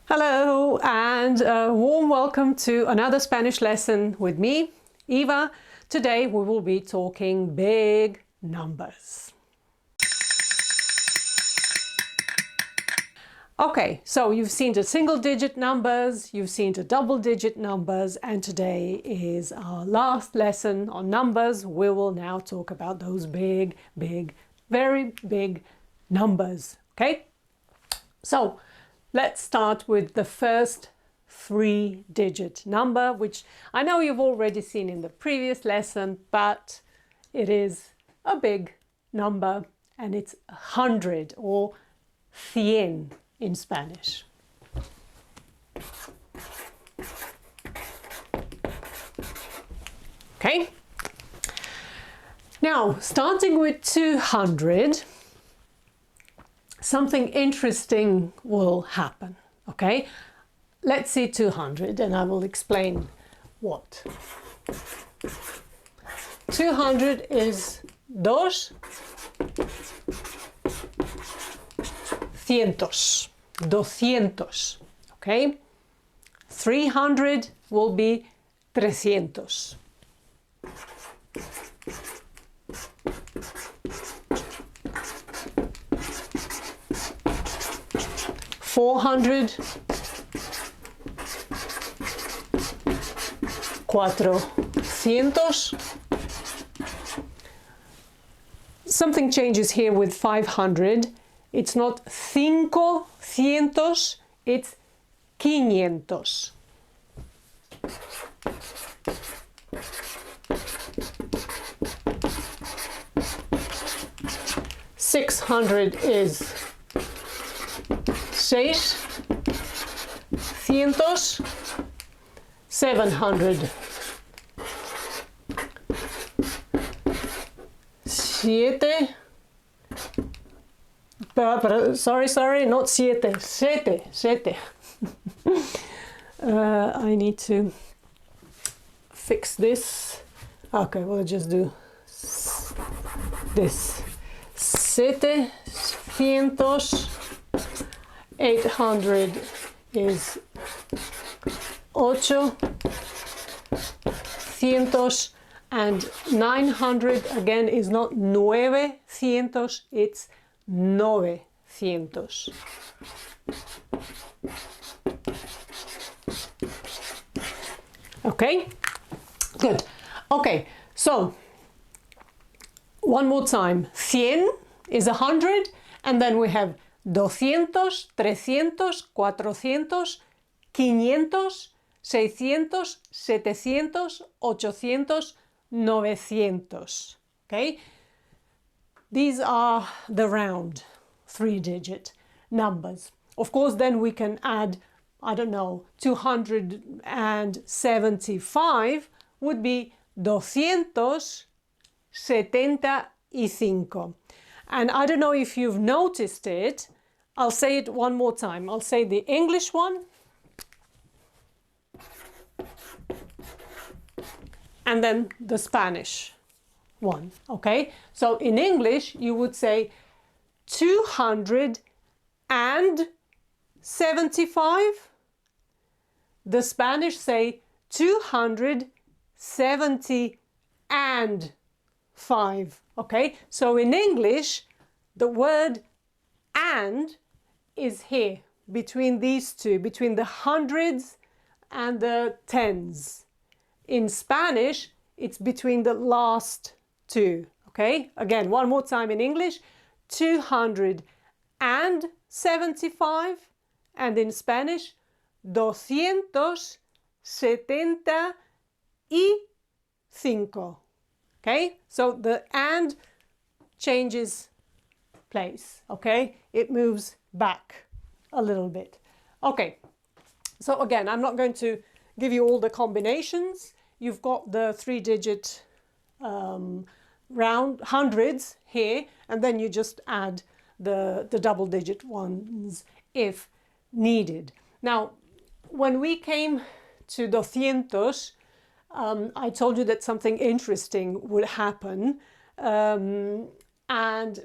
Hello and a warm welcome to another Spanish lesson with me, Eva. Today we will be talking big numbers. Okay, so you've seen the single digit numbers, you've seen the double digit numbers, and today is our last lesson on numbers. We will now talk about those big, very big numbers, okay? So let's start with the first three-digit number, which I know you've already seen in the previous lesson, but it is a big number and it's 100 or cien in Spanish. Okay. Now, starting with 200, something interesting will happen, okay? Let's see 200 and I will explain what. 200 is dos cientos, doscientos, okay? 300 will be trescientos. 400, cuatrocientos. Something changes here with 500. It's not cinco cientos, it's quinientos. $600 is seiscientos. 700, siete. Sorry, not siete, sete. I need to fix this. Okay, we'll just do this. Setecientos. 800 is ochocientos, and 900 again is not nuevecientos, it's novecientos. Okay, good. Okay, so one more time. 100 is 100, and then we have 200, 300, 400, 500, 600, 700, 800, 900. Okay? These are the round three-digit numbers. Of course, then we can add, I don't know, 275 would be 275. And I don't know if you've noticed it. I'll say it one more time. I'll say the English one and then the Spanish one, okay? So in English, you would say 275. The Spanish say 275, okay? So in English, the word and is here between these two, between the hundreds and the tens. In Spanish, it's between the last two, okay? Again, one more time in English, 275, and in Spanish, 275, okay? So the and changes place, okay? It moves back a little bit. Okay, so again, I'm not going to give you all the combinations. You've got the three-digit round hundreds here, and then you just add the double-digit ones if needed. Now, when we came to doscientos, I told you that something interesting would happen. And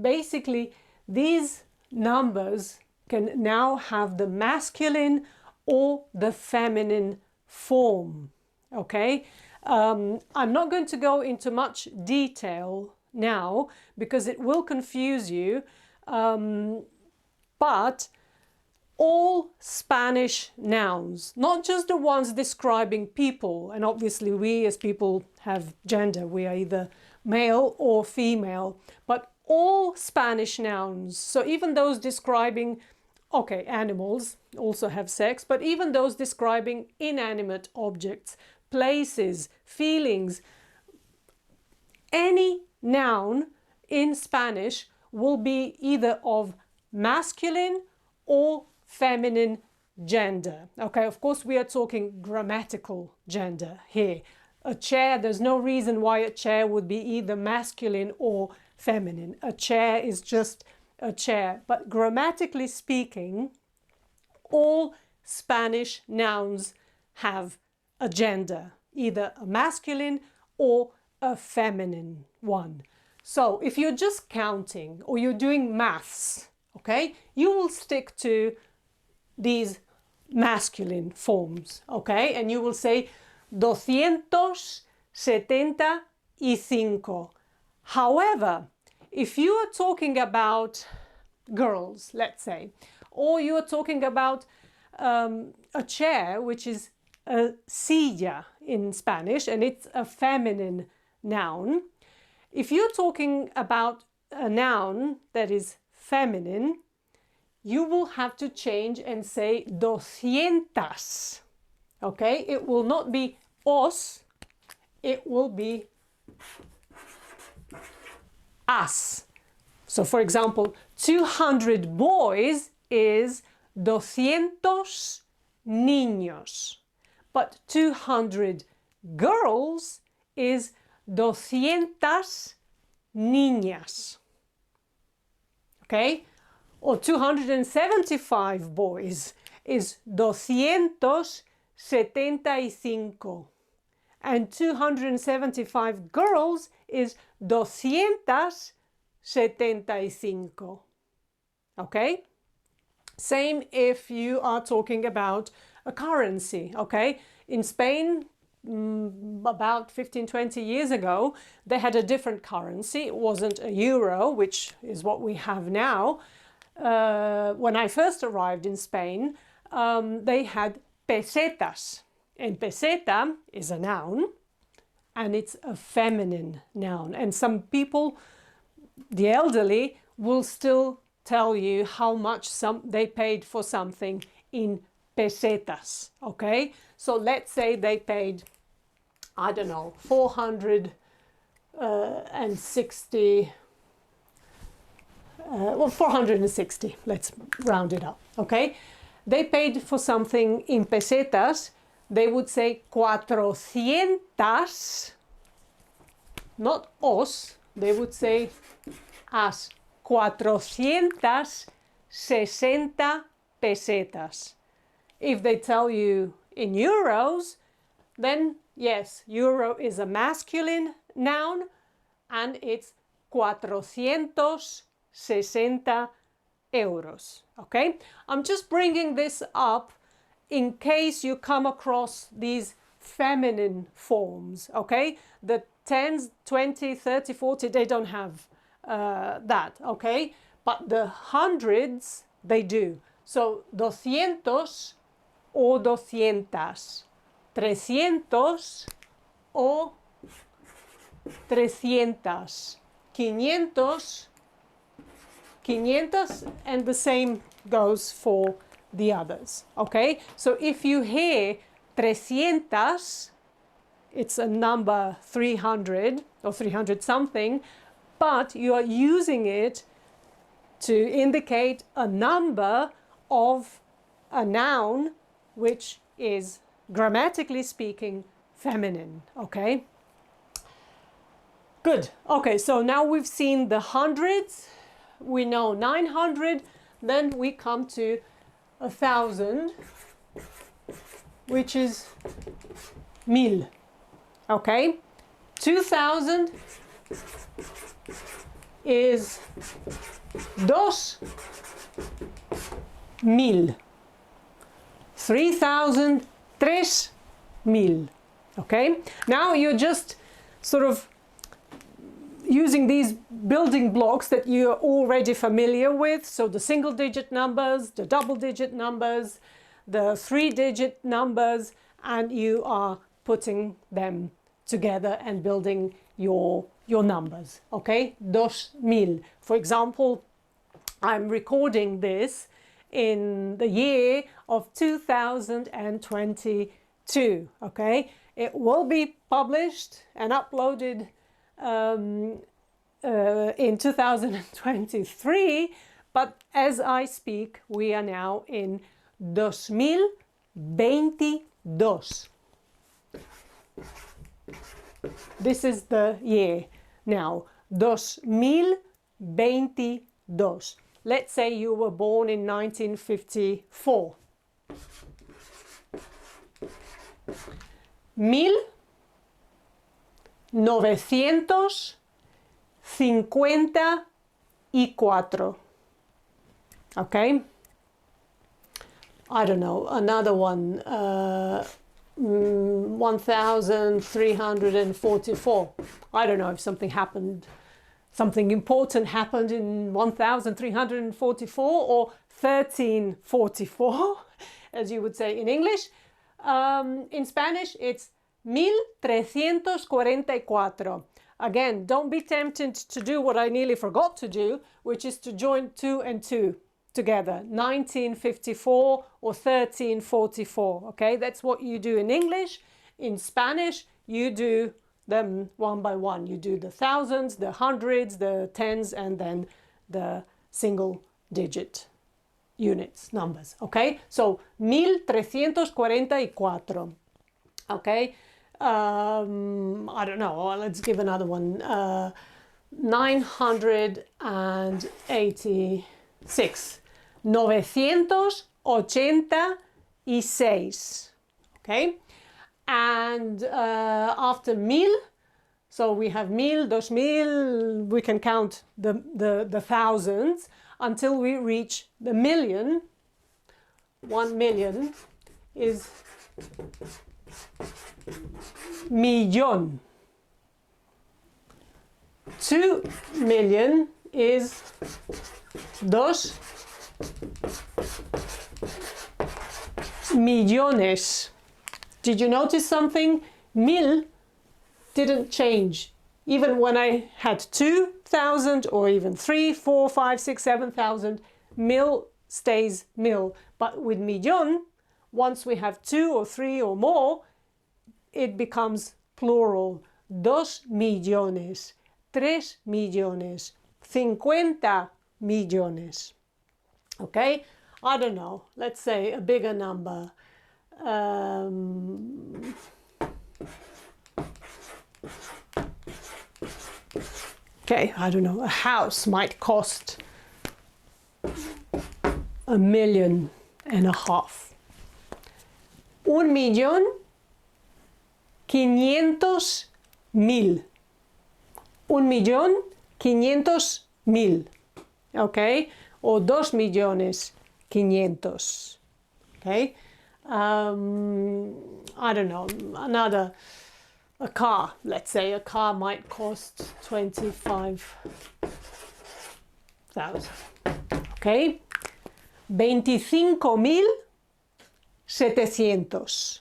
basically, these numbers can now have the masculine or the feminine form. Okay, I'm not going to go into much detail now because it will confuse you, but all Spanish nouns, not just the ones describing people, and obviously we as people have gender, we are either male or female, but all Spanish nouns, so even those describing, okay, animals also have sex, but even those describing inanimate objects, places, feelings, any noun in Spanish will be either of masculine or feminine gender. Okay, of course we are talking grammatical gender here. A chair, there's no reason why a chair would be either masculine or feminine. A chair is just a chair. But grammatically speaking, all Spanish nouns have a gender, either a masculine or a feminine one. So if you're just counting or you're doing maths, okay, you will stick to these masculine forms, okay, and you will say 275. However, if you are talking about girls, let's say, or you are talking about a chair, which is a silla in Spanish, and it's a feminine noun. If you're talking about a noun that is feminine, you will have to change and say 200. Okay, it will not be os, it will be as. So for example, 200 boys is 200 niños, but 200 girls is 200 niñas. Okay? Or 275 boys is 275. And 275 girls is 275. Okay? Same if you are talking about a currency, okay? In Spain, about 15-20 years ago, they had a different currency. It wasn't a euro, which is what we have now. When I first arrived in Spain, they had pesetas. And peseta is a noun, and it's a feminine noun. And some people, the elderly, will still tell you how much they paid for something in pesetas, okay? So let's say they paid, I don't know, 460, 460, let's round it up, okay? They paid for something in pesetas, they would say 400, not os, they would say as 460 pesetas. If they tell you in euros, then yes, euro is a masculine noun and it's 460 euros. Okay, I'm just bringing this up in case you come across these feminine forms. Okay, the 10s, 20, 30, 40, they don't have that. Okay, but the hundreds, they do. So 200 o 200, 300 o 300, 500, 500, and the same goes for the others. Okay, so if you hear 300, it's a number 300 or 300 something, but you are using it to indicate a number of a noun which is, grammatically speaking, feminine. Okay, good. Okay, so now we've seen the hundreds, we know 900, then we come to 1,000, which is 1000. Okay, 2,000 is 2,000. 3,000, 3,000. Okay, now you're just sort of using these building blocks that you're already familiar with. So the single digit numbers, the double digit numbers, the 3-digit numbers, and you are putting them together and building your numbers. Okay, 2,000. For example, I'm recording this in the year of 2022. Okay, it will be published and uploaded in 2023, but as I speak, we are now in 2022. This is the year now, 2022. Let's say you were born in 1954. 1954. Okay? I don't know, another one, 1344. I don't know if something happened, something important happened in 1344 or 1344, as you would say in English. In Spanish, it's 1344. Again, don't be tempted to do what I nearly forgot to do, which is to join 2 and 2 together. 1954 or 1344. Okay, that's what you do in English. In Spanish, you do them one by one. You do the thousands, the hundreds, the tens, and then the single digit units, numbers. Okay, so 1344. Okay, I don't know, let's give another one. 986. 986. Okay, and after mil, so we have mil, 2,000, we can count the thousands until we reach the million. 1 million is millón. 2 million is 2 millones. Did you notice something? Mil didn't change. Even when I had 2,000 or even 3, 4, 5, 6, 7,000, mil stays mil. But with millón, once we have 2 or 3 or more, it becomes plural. 2 millones, 3 millones, 50 millones. Okay, I don't know, let's say a bigger number. Okay, I don't know, a house might cost 1.5 million. 1.500.000. 1.500.000. Okay, or 2.500.000. Okay, I don't know, a car, let's say a car might cost 25,000. Okay, 25.700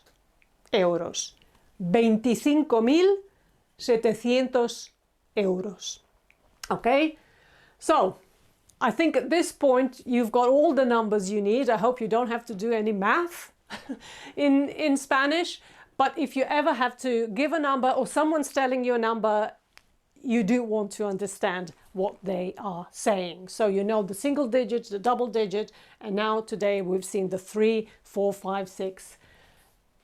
euros. 25.700 euros. Okay, so I think at this point you've got all the numbers you need. I hope you don't have to do any math in Spanish, but if you ever have to give a number or someone's telling you a number, you do want to understand what they are saying. So you know the single digit, the double digit, and now today we've seen the 3, 4, 5, 6,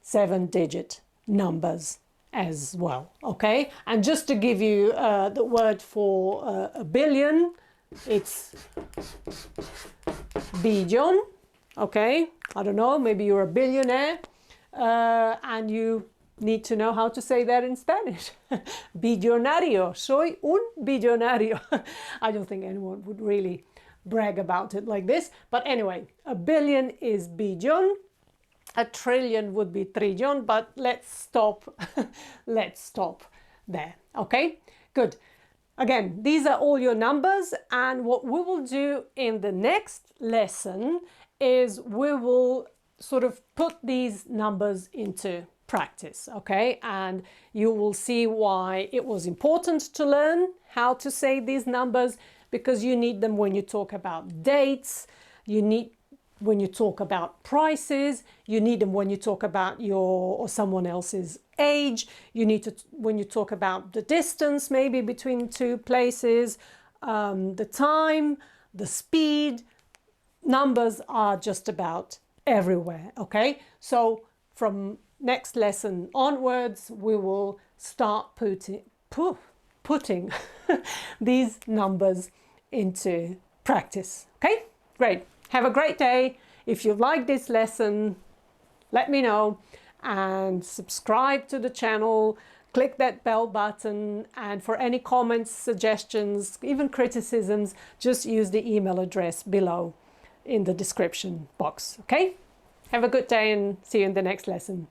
7-digit numbers as well. Okay, and just to give you the word for a billion, it's billón. Okay, I don't know, maybe you're a billionaire and you need to know how to say that in Spanish. Billonario, soy un billonario. I don't think anyone would really brag about it like this, but anyway, a billion is billón A trillion would be trillon, but let's stop. Let's stop there. Okay, good. Again, these are all your numbers, and what we will do in the next lesson is we will sort of put these numbers into practice, okay? And you will see why it was important to learn how to say these numbers, because you need them when you talk about dates, you need when you talk about prices, you need them when you talk about your or someone else's age, you need to when you talk about the distance maybe between two places, the time, the speed. Numbers are just about everywhere, okay? So from next lesson onwards, we will start putting these numbers into practice, okay? Great. Have a great day. If you like this lesson, let me know and subscribe to the channel. Click that bell button, and for any comments, suggestions, even criticisms, just use the email address below in the description box. Okay? Have a good day and see you in the next lesson.